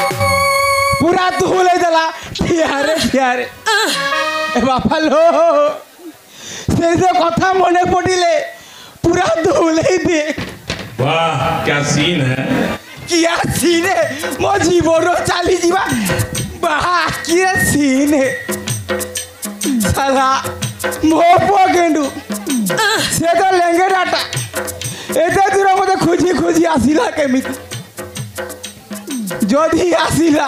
पूरा धूल देला यारे बापा लो से जो कथा मने पड़िले पूरा धूल दे। वाह क्या सीन है, क्या सीन है मो जीवन चली जीवा वाह क्या सीन है साला मो पो गेंडू से तो लेंगे डाटा एते दूर मते खोजी खोजी आसिला केमिति जदि आसिला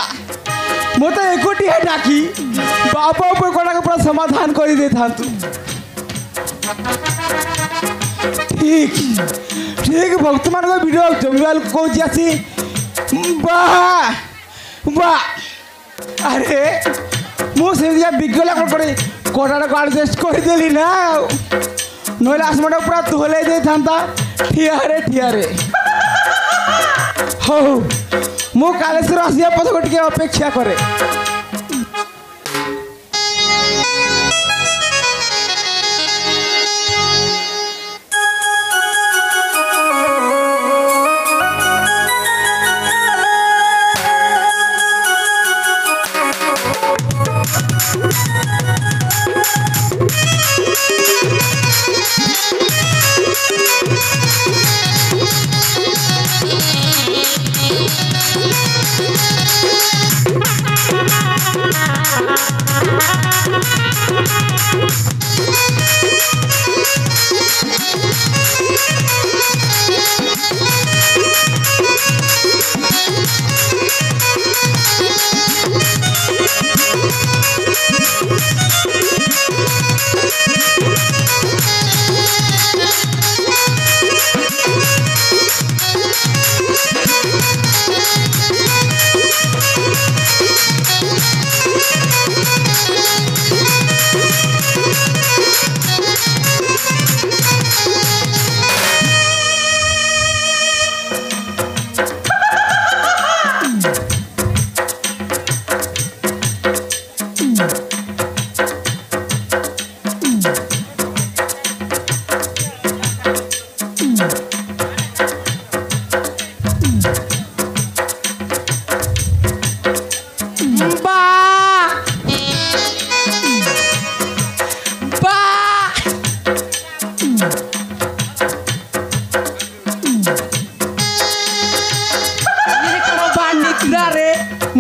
मत एकोटी डाकी बापा कोड़ा पूरा समाधान कर दे था तू ठीक ठीक भक्त मान भिड जमीवाल कौन आसी वाह वाह अरे मुझे विज्ञला कड़ा को आडजस्ट करदेली ना ना आसमाटा पूरा धोले दे था ठियारे हो मु कालेश्वर आसिया पथ को टिके अपेक्षा करे।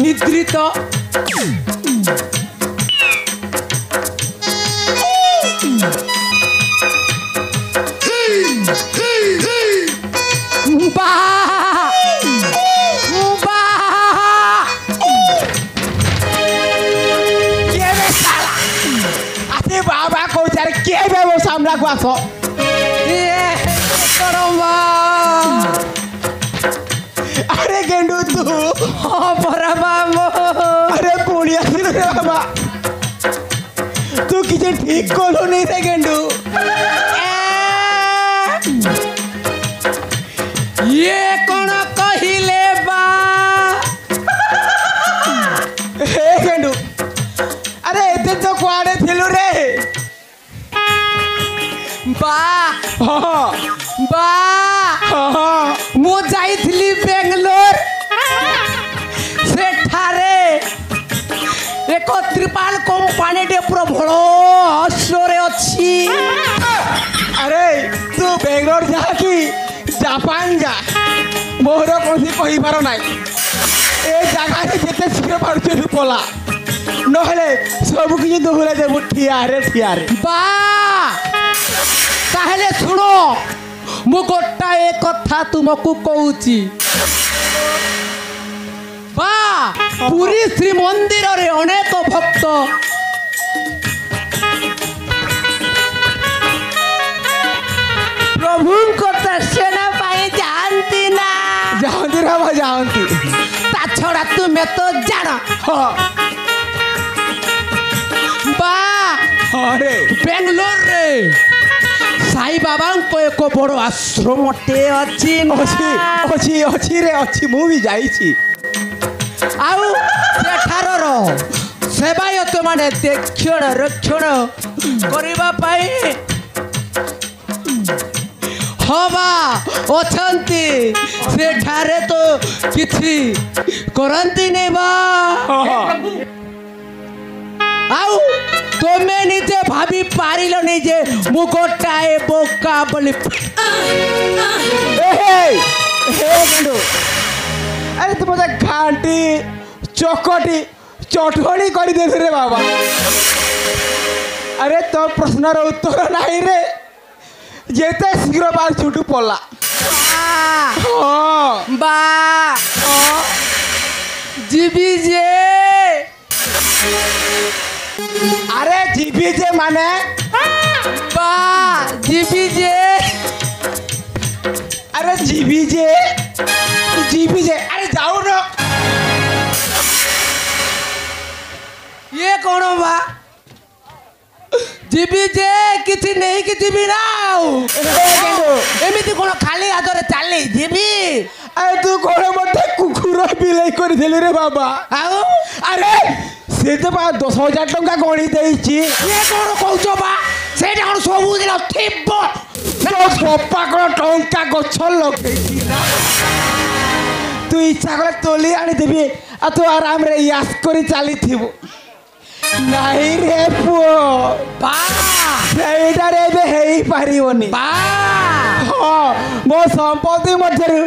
निद्रित बाबा को के वो सामना को आसो अरे गेंडू तू हाँ परा बाबू अरे पुड़िया रे बाबा तू किसी ठीक कोलो नहीं थे गेंडू ये कौन कहिले बा हे गेंडू अरे इतने तो कुआड़े थिलू रे बा हाँ बा हाँ मु जाइथली बेंगलोर से ठारे एक त्रिपाल कंपनी टे पूरा भलो हस्योरे अच्छी अरे तू बेंगलोर जा कि जापान जा मोर कौन कही पार ना ए जगह जिते शीघ्र पार्छ पला नहले सब किसी दोहरा देव ठियारे बा ताहले सुनो मु गोटाए कथा तुमको कहूची बा ପୁରୀ ଶ୍ରୀମନ୍ଦିରରେ ଅନେକ ଭକ୍ତ ପ୍ରଭୁଙ୍କ ଦର୍ଶନ ପାଇଁ ଯାଆନ୍ତି ନା ଯାଆନ୍ତି ରେ ବାବା ଯାଆନ୍ତି। ତା ଛଡ଼ା ତୁମେ ତ ଜାଣ ହଁ ବା ହଁ ରେ ବେଙ୍ଗଲୋରରେ ସାଇ ବାବାଙ୍କ ଏକ ବଡ଼ ଆଶ୍ରମଟେ ଅଛି ଅଛି ଅଛି ଅଛି ରେ ଅଛି ମୁଁ ବି ଯାଇଛି। ଆଉ ସେଠାର ସେବାୟତ ମାନେ ଦେଖଣ ରକ୍ଷଣ କରିବା ପାଇଁ ହବା ଅଛନ୍ତି ସେଠାରେ ତ କିଛି କରନ୍ତିନି ବା ଆଉ ତୁମେ ନିଜେ ଭାବି ପାରିଲନି ଯେ ମୁଁ ଗୋଟାଏ ବୋକା ବୋଲି ଆରେ ତୁ ମତେ ଘାଣ୍ଟି ଚକଟି ଚଟଣି କରିଦେଲୁ ରେ ବାବା। ଆରେ ତୋ ପ୍ରଶ୍ନର ଉତ୍ତର ନାହିଁ ରେ ଯେତେ ଶୀଘ୍ର ବାଲ ଛୁଟୁ ପଡଲା। ହଁ ବା ଯିବି ଯେ আরে জিবি যে মানে বা জিবি যে আরে জিবি যে আরে যাও না ইয়ে কোন বা জিবি যে কিছু নেই কি জিবি না এমিতি কোন খালি হাতরে চালি জিবি আরে তু কোন মধ্যে কুকুর বিলাই করে দিলি রে বাবা। আও আরে সে তো 10,000 টাকা গণি দেইছি। ইয়ে কোন কৌছ বা সেটা কোন সবুদিন থিব পপা কোন টঙ্কা গছ লগাইছি না তুই ইচ্ছা করে তোলি আনি দেবি আর তু আরামরে ইয়াস করে চালিথিবু নাই রে পুଅ বা সেইটারে ଏବେ ହେଇପାରିବନି। বা ହଁ ମୋ ସମ୍ପତ୍ତି ମଧ୍ୟରୁ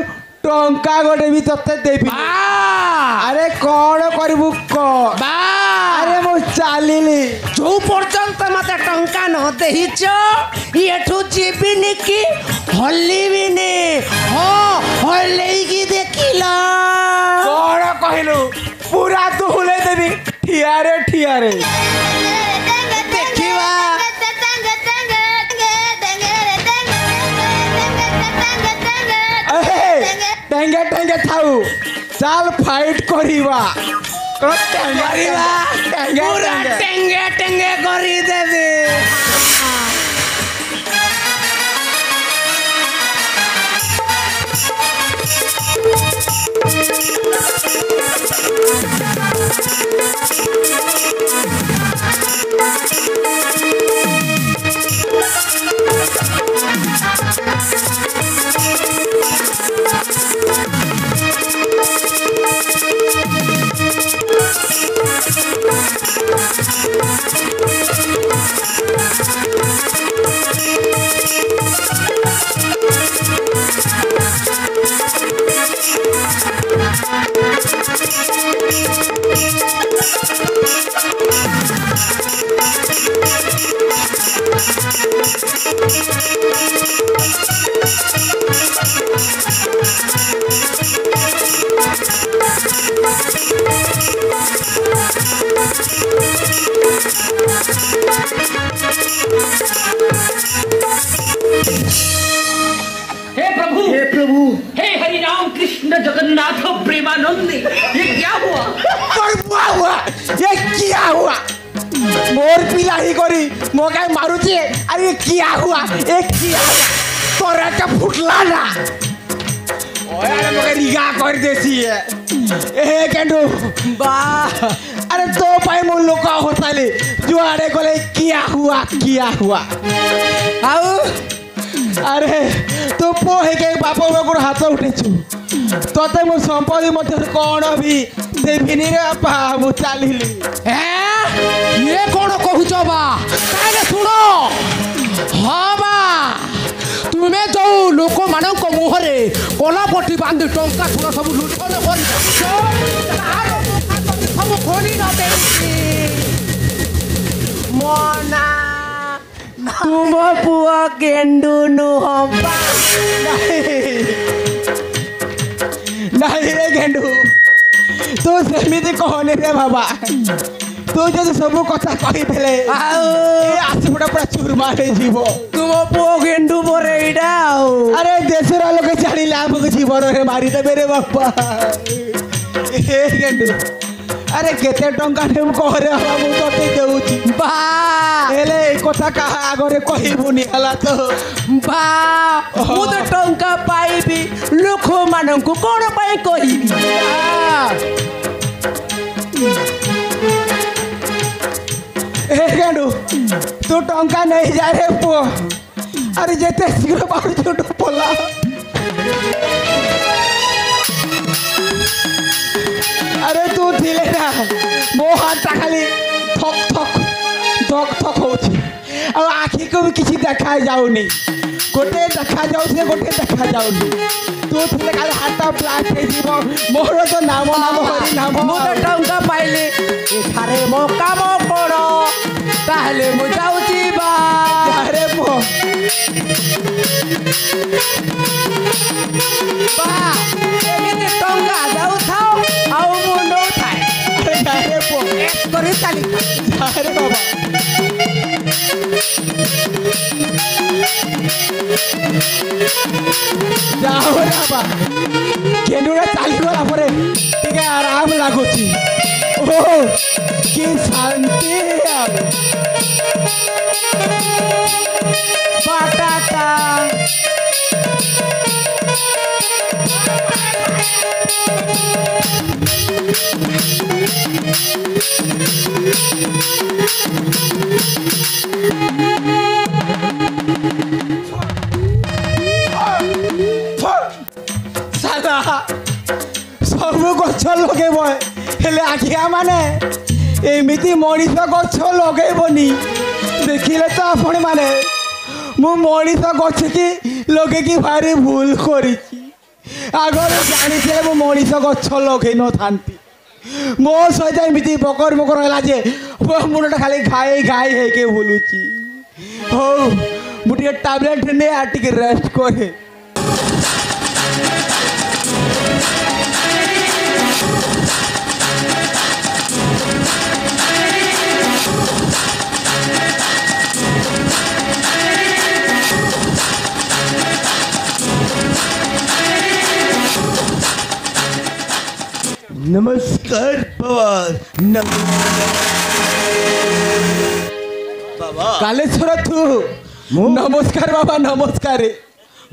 ଟଙ୍କା ଗୋଟେ ବି ତତେ ଦେବି। বা ଆରେ କଣ କରିବୁ କହ। বা ଆରେ ମୁଁ ଚାଲିଲି जो पर्यंत मत टंका न देच एठू जीविनी कि हल्लिबिनी हाँ हल्लेकी देखिला କଣ କହିଲୁ ପୁରା ତୁ ହୁଲେଇ ଦେବି ଠିଆରେ ଠିଆରେ। ଦେଖିବା ଟେଙ୍ଗେ ଟେଙ୍ଗେ ଥାଉ ଚାଲ ଫାଇଟ୍ କରିବା। କରିବା ପୁରା टेंगे टेंगे करी देबे हे प्रभु हे हरि राम कृष्ण जगन्नाथ प्रेमानंद ये क्या हुआ? ये क्या हुआ मोर पिला ही करी मो काय मारुची। अरे ये क्या हुआ ये क्या हुआ तोरा का फुटला ना ओए अरे मगे रिगा कर देसी है ए केंडू बा अरे तो पाई मो लोक होताले जुआड़े गले क्या हुआ आउ अरे तो पोहे के बाप बाबूर हाथ उठेछु तोते मो संपत्ति मध्य कौन भी देविनी रे बापा मु चालिली। ये कौन कहूच बा ताले सुनो हाँ बा तुम्हें जो लोक मान मुहरे कला पट्टी बांधि टंका सुना सब लुटन कर सब खोली न मना तुम पुआ गेंडू नुह नहीं रे गेंडू तू सेमिति कहने रे बाबा तू जो सब कथा कहीदेले आसपटा पूरा चूरमा जीव तुम पुओ गेंडू बोरे इडा अरे देशर लोक जानिले आमको जीवन रे मारिदेबे रे बापा ए गेंडू अरे केते टंका नेम कहरे बाबा मु तते देउची बा हेले कथा कहा आगरे कहिबुनी हला तो बा मु तो टंका पाइबी लोक माननकु कोन पाई कहिबी ए गेंडू तू टंका नहीं जा रे पो अरे जेते शीघ्र बाहर छोटो पोला अरे तू थिले ना मो हाथ खाली थक थक धक थक होची आ आखि को भी किसी देखा जाउनी गोटे देखा जाउ से गोटे देखा जाउनी तू थिले खाली हाथ प्लाट हे जीव मोर तो नाम नाम हरि नाम मु तो टंका पाइले एठारे मो काम करो ताहले मु जाउची बा अरे पो बा एमिते टंका जाउ थाओ आउ मु नो थाए अरे पो करे चाली अरे बाबा जाओ रे बाबा केनुरा चाली गला परे टिके आराम लागुची ओ की शांति बाटाटा साला सब गछ लगे हेले आखिया माने एमिति मनीष गछ लगेबनी देखिले तो आपण माने मु मनीष गछ की लगे की भारी भूल करिछि आगरे जानिथिले मु मनीष गछ लगे न थांती मो सहित एमिति बकर बकर होला जे मुंडा खाली घाई घाई हे के बोलुछि हो मुटिए टैबलेट ने आटी के रेस्ट करे नमस्कार बाबा कालेश्वर तू नमस्कार बाबा नमस्कार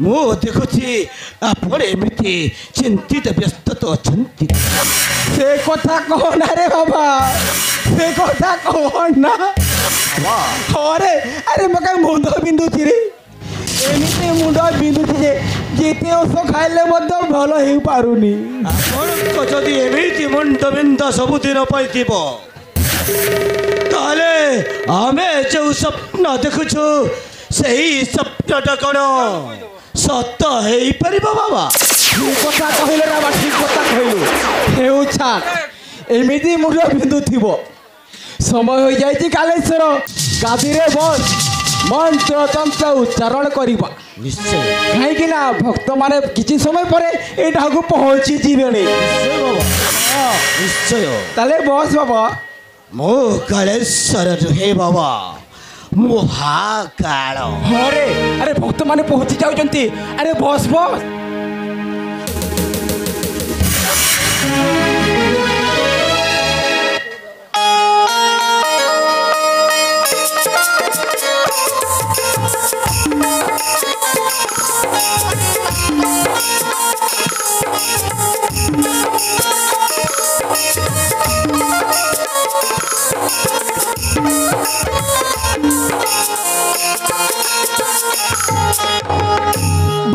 मु देखुची आपण एमिति चिंतित व्यस्त तो अछंती से कथा कहना रे बाबा से कथा कहना अरे अरे मका मुंड बिंदुची रे एमिति मुंड बिंदुची जे जेते ओस खाइले मध्य भल हेउ पारुनी आपनको जदि एमिति मुंड बिंदा सब दिन पाइथिबो ताले आमे जो स्वप्न देखुछु सही स्वप्नटा कोन सत हेई परिबो बाबा ठीक कथा कहिले रे बाबा ठीक कथा कहिलु हेउ छा एमिति मुंड बिंदु थिबो समय हो जाइछि कालेश्वर गादी रे बस मंत्र तंत्र उच्चारण करिबा निश्चय कहीं ना भक्त माने किसी समय परे एटा को पहुंची जीवेनी निश्चय बाबा निश्चय ताले बस बाबा मो कालेश्वर हे बाबा महाकाल अरे अरे भक्त माने पहुंची जाउचंती अरे बस बस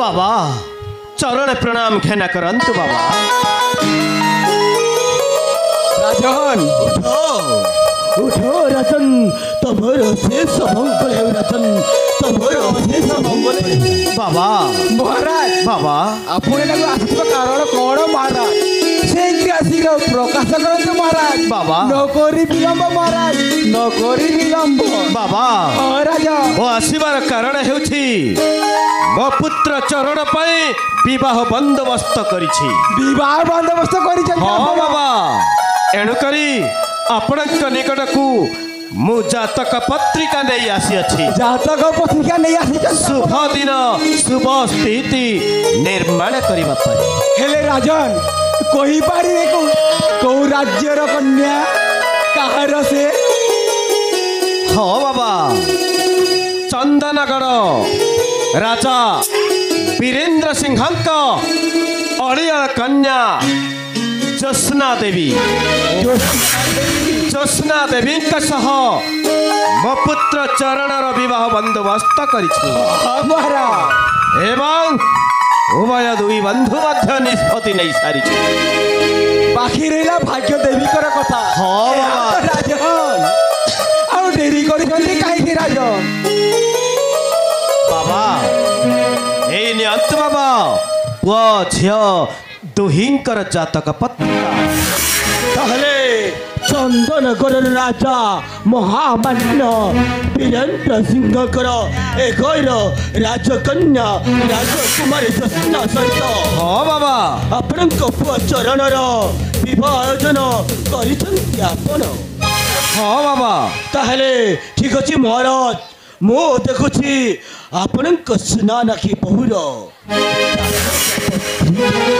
बाबा चरण प्रणाम खेना करंतु बाबा राजन उठो रतन तमरो शेष मंगल है रतन तमरो शेष मंगल है बाबा महाराज बाबा आपण एटा आसीबा कारण कोन महाराज से शीघ्र प्रकाश करते महाराज। बाबा। नौकरी विलंब महाराज, नौकरी विलंब बाबा राजा। मो आसबार कारण हेउछि मो पुत्र चरण पाई विवाह बंदोबस्त करिछि। विवाह बंदोबस्त करी हाँ बाबा एणु करी आपणक निकटकू मु जातक पत्रिका नहीं आसी अछि। जातक पत्रिका नहीं आसी शुभ दिन शुभ स्थिति निर्माण करबा पर हेले राजन कही पारी को राज्यर कन्या कहार से। हाँ बाबा चंदनगढ़ राजा वीरेंद्र सिंह अड़िया कन्या ज्योत्स्ना देवी सह मो पुत्र चरणर विवाह बंदोबस्त करिछु। एवं उभय दुई बंधु मध्य निष्पत्ति नहीं सारी बाकी रहा भाग्य देवीकर कथा। हाँ बाबा राजन आ डेरी करी कहीं राजन बाबा ए नियंत बाबा पुआ झियो दुहिंकर जातक पत्रिका ताहले चंदनगढ़ राजा महामान्य वीरेंद्र सिंहकर एकर राजकन्या राजकुमारी ज्योत्स्ना सहित हाँ बाबा आपणक पुआ चरणर विवाह आयोजन करिसंति आपण। हाँ बाबा ताहले ठीक अछि महाराज मो देखुछि आपणक सुना नाखी बहुर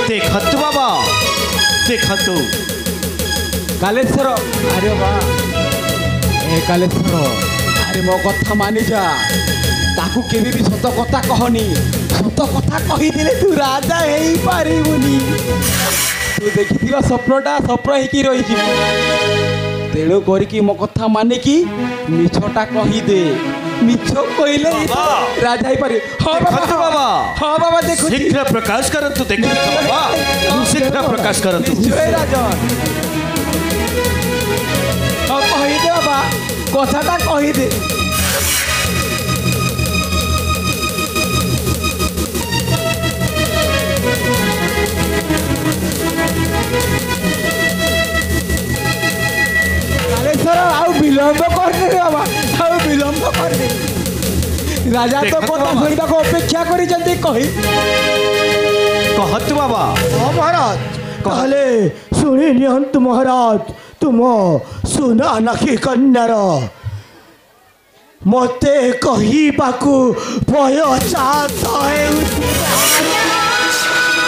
देखतु बाबा देखतु कालेश्वर। अरे बा ए कालेश्वर अरे मो कथा मानि जा ताकू केबे भी सत कथा कहनी। सत कथा कहीदेले तू राजा हेई पारिबुनी। तू देखिथिबा स्वप्नटा स्वप्न हेकी रही तेणु करिकी मो कथा मानिकी मिछटा कहीदे। मिछ कहले राजा ही पारि। हाँ देखतु बाबा हाँ बाबा देखो शीघ्र प्रकाश करतु देखतु बाबा शीघ्र प्रकाश करतु। जय राजन हाँ कहीदे बाबा कथाटा कहीदे। कालेश्वर आउ विलंब करदे बाबा आउ विलंब करदे। राजा तो कथा शुणा अपेक्षा करी कही कहतु बाबा। हाँ महाराज कहले शुणी नियंतु महाराज तुम सुना नाखी कन्यार मते कहिबाकू भय चात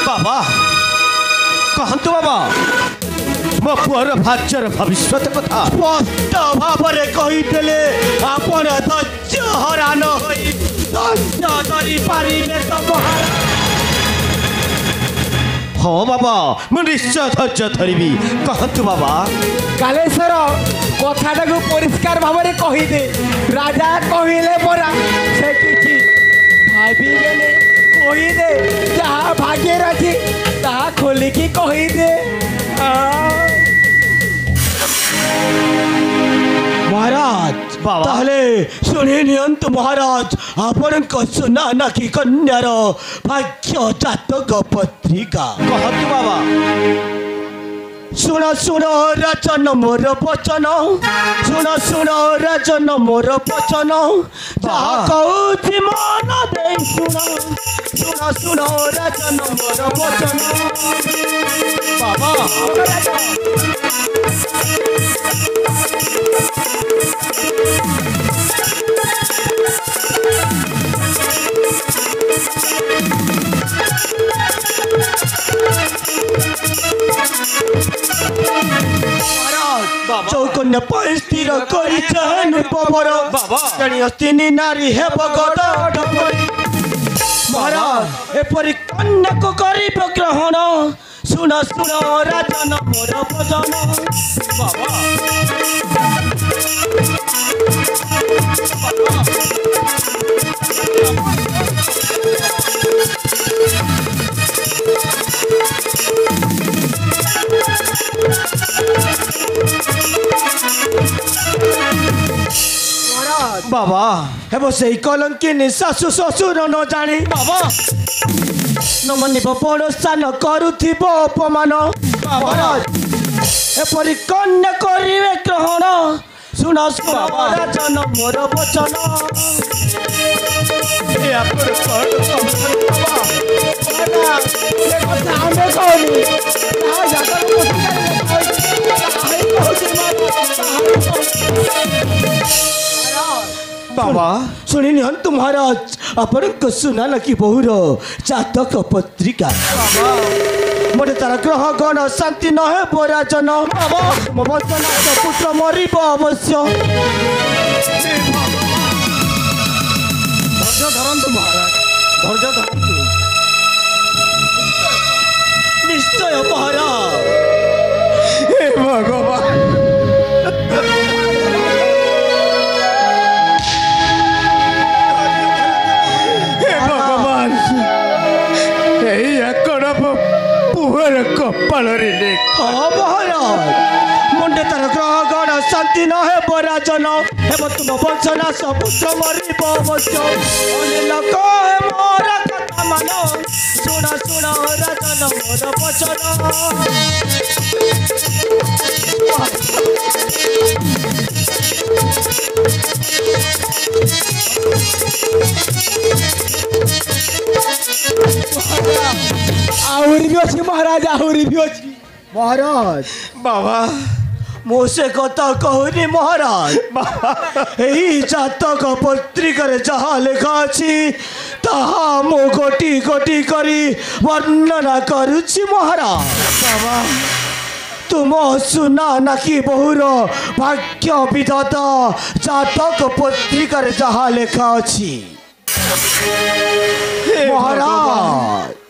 बाबा कहतु बाबा मो पुअर भाग्यर भविष्य कथा स्पष्ट भावरे कहिदेले आपण धैर्य हरान होई धैर्य धरि पारिबे त महाराज। हाँ बाबा मु निश्चय धैर्य धरिबी कहतु बाबा। कालेश्वर कथाटा को परिष्कार भाव में कहीदे। राजा कहले परा से किछि भाबिबेने कहीदे जहाँ भाग्य रखी ताहा खोलिकी कहीदे। महाराज बाबा। ताहले शुणी नियंतु महाराज आपणक सुना नाखी कन्यार भाग्य जातक पत्रिका। कहतु बाबा। सुन सुन राजन मोर वचन सुन सुन राजन मोर वचन जहाँ कहूँ मन दे सुन सुन सुन राजन मोर वचन बाबा चौकन्या पाई स्थिर करी चाहनु पवर तीनी नारी हेब गड महाराज एपरी कन्या को गरीब ग्रहण सुन सुन राजन मोर भजन बाबा हेब से कलंकिनी शाशु शशुर न जानी बाबा न मनिब पड़ोसा न करुथिब अपमान एपरी कन्या करिवे ग्रहण सुन सुन राजन मोर वचन बाबा सुनी निहंतु महाराज अपन को सुना लकी बहुर जातक पत्रिका मोटे तार ग्रह गण शांति न है पराजन मो वचन पुत्र मरिब अवश्य धैर्य धरंतु महाराज धैर्य धरंतु निश्चय महाराज हे भगवान कपाल महाराज मुंडे तार ग्रह गण शांति न है पराजन हे तुम वचना सपुत्र मरिब अवश्य लोक है मोर कथा मान सुन सुन राजन मोर वचन आहुरी भी अच्छी महाराज आहुरी भी अच्छी महाराज बाबा मोसे कथा कहनी महाराज यही जातक पत्रिकार जहाँ लिखा अच्छी ताहा मु गोटी गोटी करी वर्णना करुछि महाराज बाबा तुम सुना नाकि बहुर भाग्य विधाता जातक पत्रिकार जहाँ लिखा अच्छी महाराज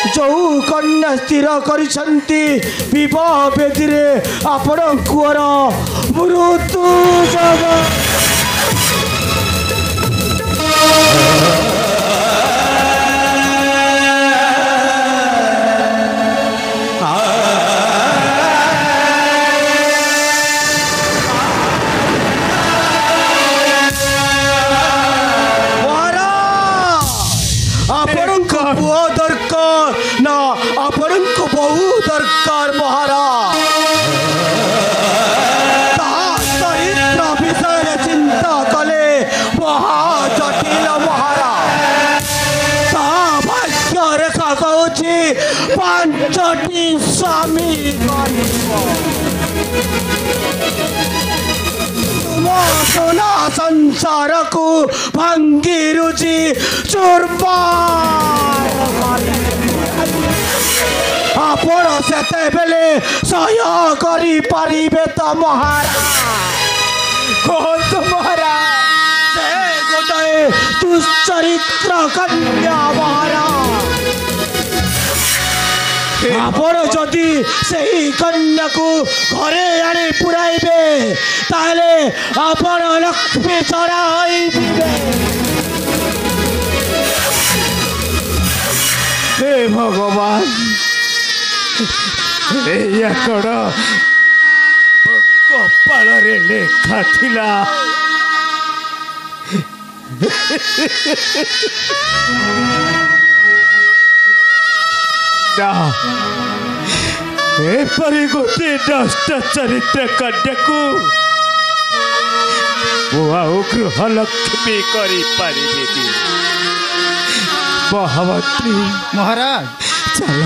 जो कन्या स्थिर करिसंती विवाह बेदी रे आपण कुअर मृत्यु पांचटी स्वामी तुम सोना संसार को भांगी रुचि चोरपा आपण सेते बेले सहयोग करी पारिबे तो महाराज कौन तो महाराज से गोटे दुश्चरित्र कन्या महाराज आपण जदि सही कन्या को घरे आनी पुराइबे ताले आपण लक्ष्मी चरा होइबे हे भगवान या कड़ कपाल रे लेखा थिला एपरी गोटे दष्ट चरित्र कन्या को गृह लक्ष्मी करी पारिबे महामंत्री महाराज चल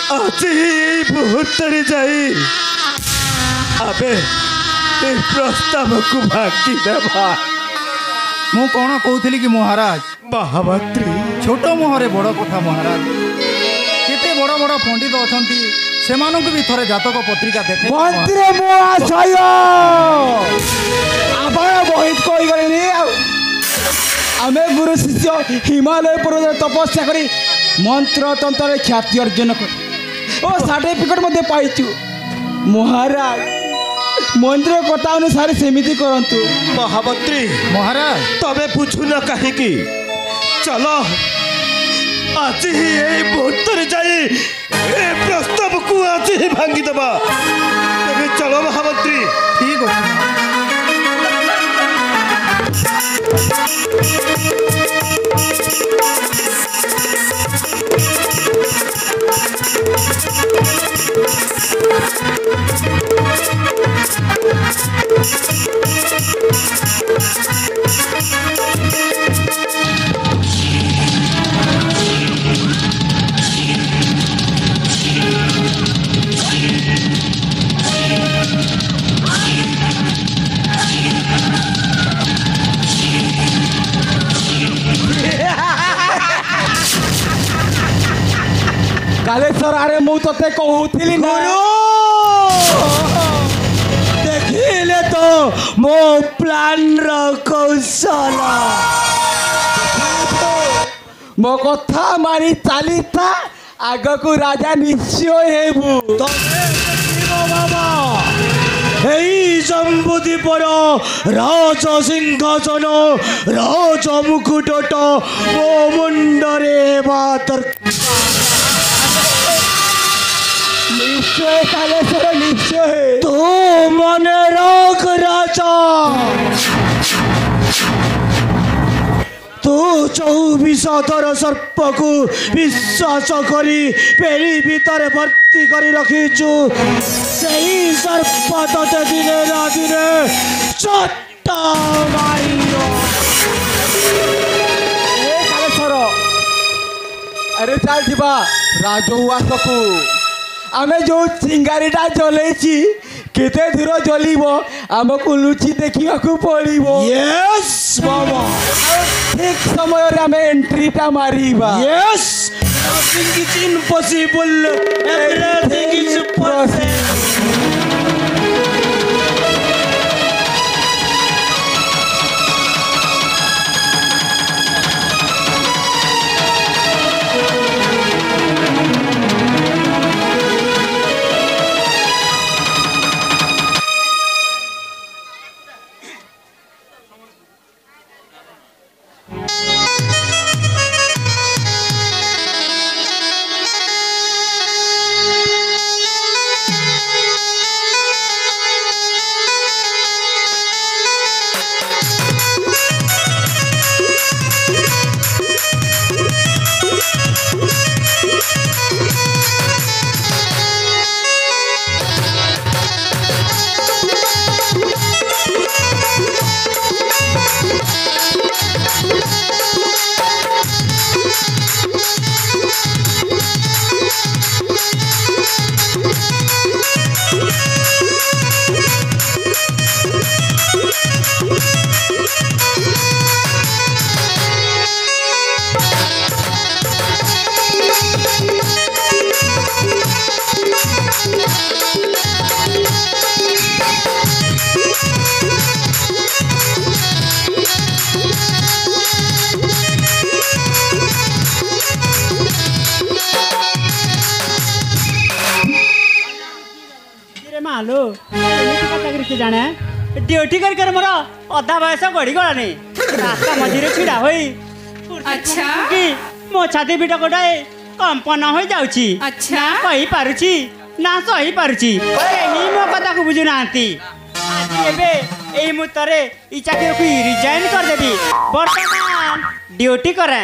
आज मुहूर्त जाई आबे प्रस्ताव को भागी देवा मु कौन कहूली कि महाराज महामंत्री छोट मुहरे बड़ कथा महाराज केते बड़ बड़ पंडित अच्छा से भी थोड़े जातक पत्रिका देखे मंत्री महाशय आपण बहुत कही गले आमे गुरु शिष्य हिमालय पर्वत तपस्या करी मंत्र तंत्र ख्याति अर्जन कर और सर्टिफिकेट मध्य पाइचु महाराज मंत्र कथा अनुसार सेमिति करंतु महामंत्री महाराज तबे बुझुन कहीं चलो आज ही मुहूर्त जाई प्रस्ताव को आज ही भांगी दबा तबे चलो महामंत्री ठीक है कालेश्वर अरे मु तोते कहूथिली ना देखिले तो मो प्लान रो कौशल मो कथा मारी चली था आग को राजा निश्चय हेबू बाबा এই জম্বুদ্বীপর রাজ সিংহাসন রাজ মুকুটট ও মুন্ডরে বাতর निश्चय कालेश्वर निश्चय তো মনে রাখ রাজা तू 24 थर सर्प को विश्वास करी पेड़ी भीतर भर्ती करी रखीचु सही सर्प तते दिने ना दिने चट्टा मारियो कालेश्वर अरे चल जीवा राजउवासकू आमे जो चिंगारीटा जलेछि केते दूर जलिब आमको लुचि देखा पड़ो यस बाबा ठीक समय आमे एंट्रीटा मारिबा yes nothing is impossible everything is possible मालो चाकरी के जाने ड्यूटी कर मोर अधा बयस गड़ी गलानी रास्ता मझे छिड़ा होई अच्छा कि मो छाती पीठ गोटाए कंपन हो जाउची अच्छा कहि पारुची ना सही पारुची एही मो कथा को बुझु नांती आज एबे एही मुतरे ई चाकरी को रिजाइन कर देबी वर्तमान ड्यूटी करे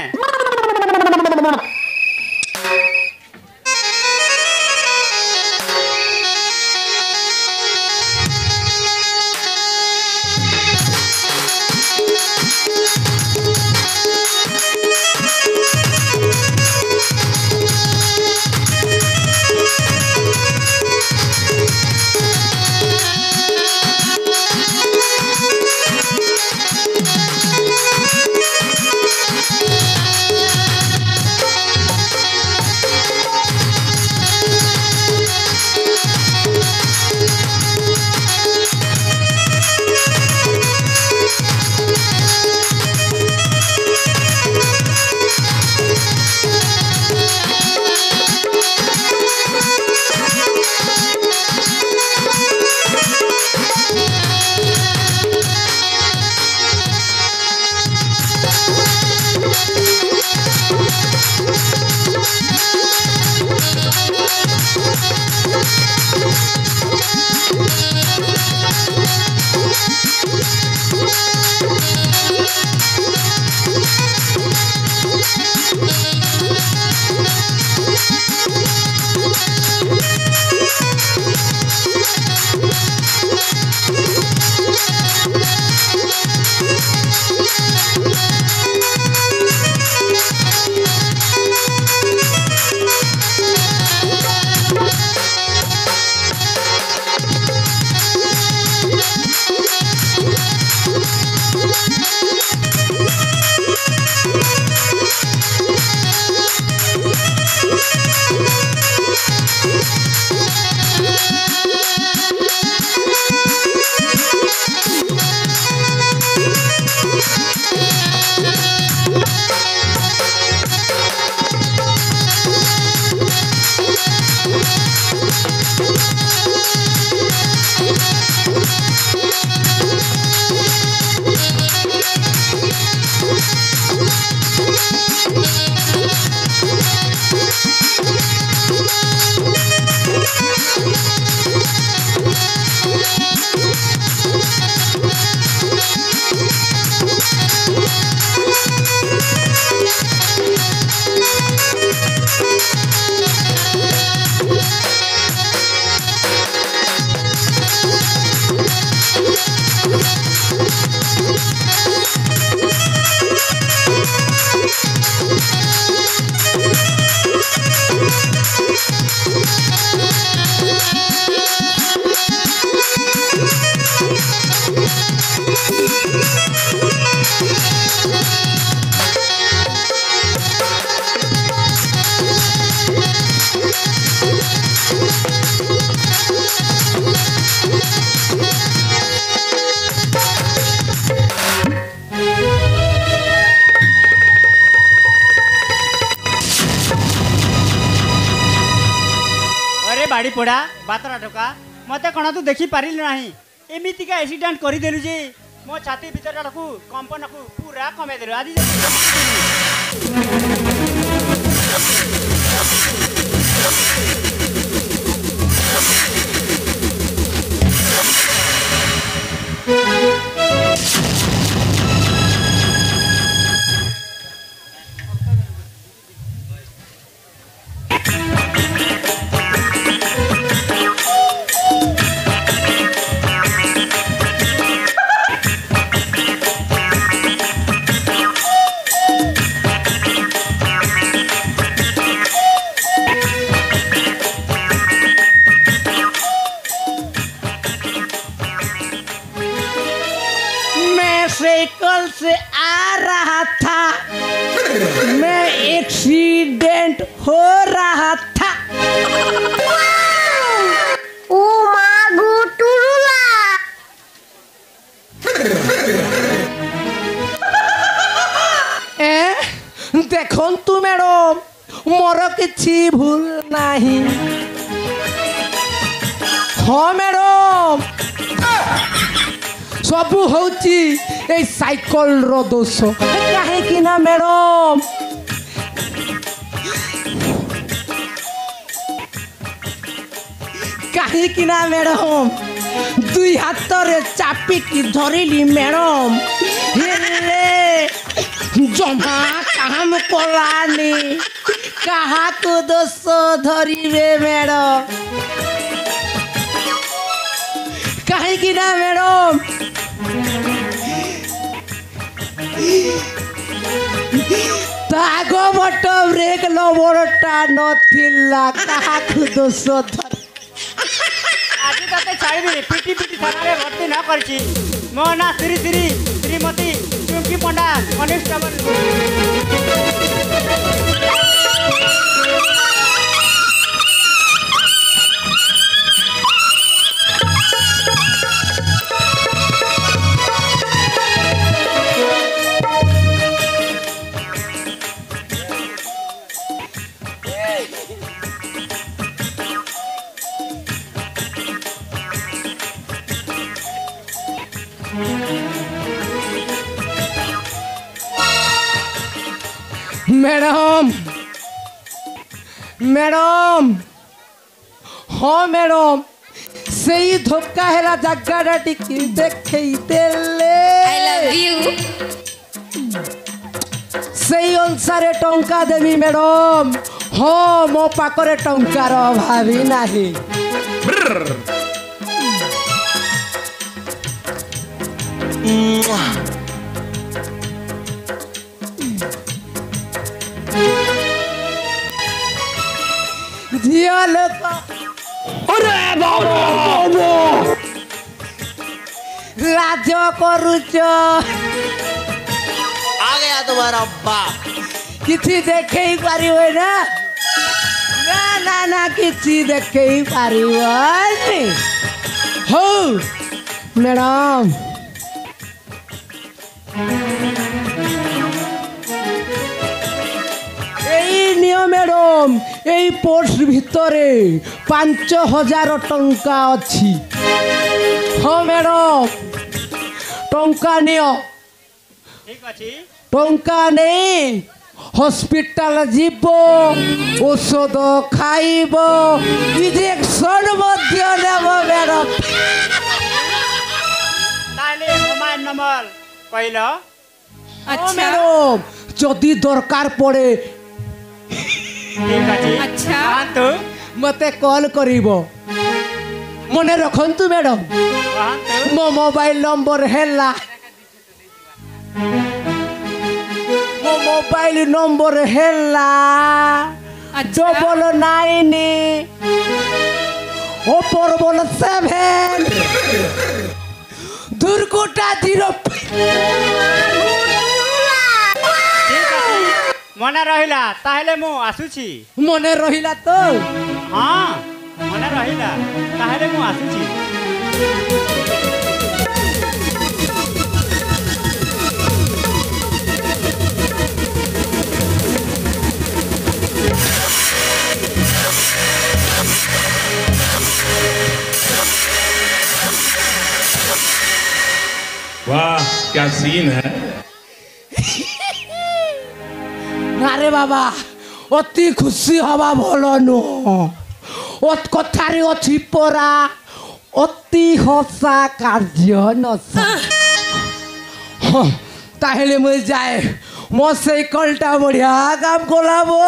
अरे बाड़ी पड़ा बातरा टोका मते कण तू देखी पारिल नाही एमितिका एक्सीडेंट करि देलु जे मो छाती भीतर को कंपन को पूरा कमे देलु आदि साइकिल से आ रहा था मैं एक्सीडेंट हो रहा था ओ मागो टुरुला देखंतु मैडम मोर किछि भूल नाही हाँ मैडम सबू होची ए साइकिल रो दोष काहे कि ना मैडम काहे कि ना मैडम दुई हाथ रे चापी की धरिली मैडम हेले जमा काम कलानी कहा को दोष धरिबे मैडम काहे कि ना मैडम तागो बट ब्रेक लबरटा नथिला काहाकु दोष धर आजि तते छाड़बी पिटी पिटी थाना रे भर्ती न करछि मो ना श्री श्री श्रीमती चुमकी पंडा कनिष्ठबल मैडम मैडम हाँ मैडम सही धोखा है जगह टिकी देखे आई लव यू सही अनुसार टंका देवी मैडम हाँ मो पाखरे टंकार अभावी नाही झियो लोक अरे बाबा लाज करुच आ गया तुम्हारा बाप किसी देखे ही पारिबे ना ना ना ना किसी देखे ही पारिबे हो मैडम এই নিয় ম্যাডাম এই পোস্ট ভিতরে 5000 টঙ্কা ଅଛି ହଁ ম্যাডাম টঙ্কা নিয় ठीक अछि টঙ্কা নেই হসপিটাল যাব ঔষধ খাইব ইনজেকশন ମଧ୍ୟ নেব ম্যাডাম তাহলে মোবাইল নম্বর কইল अच्छा ম্যাডাম যদি দরকার পড়ে ठीक अछि अच्छा कहांतु मते कॉल करिबो मने रखंतु मैडम कहांतु मो मोबाइल नंबर हैला मो मोबाइल नंबर हैला अच्छा 99 ओपर बोल 7 दुर्कोटा 0 मने रहिला ताहले मु आसुची मने रहिला तो हां मने अच्छा ताहले मु आसुची वाह क्या सीन है। আরে বাবা অতি খুশি হবা ভালো নু কথারে অছি পরা অতি হসা কার্য নসা তাহলে মই যাই মো সাইকেলটা বড়িয়া কাম করাবো।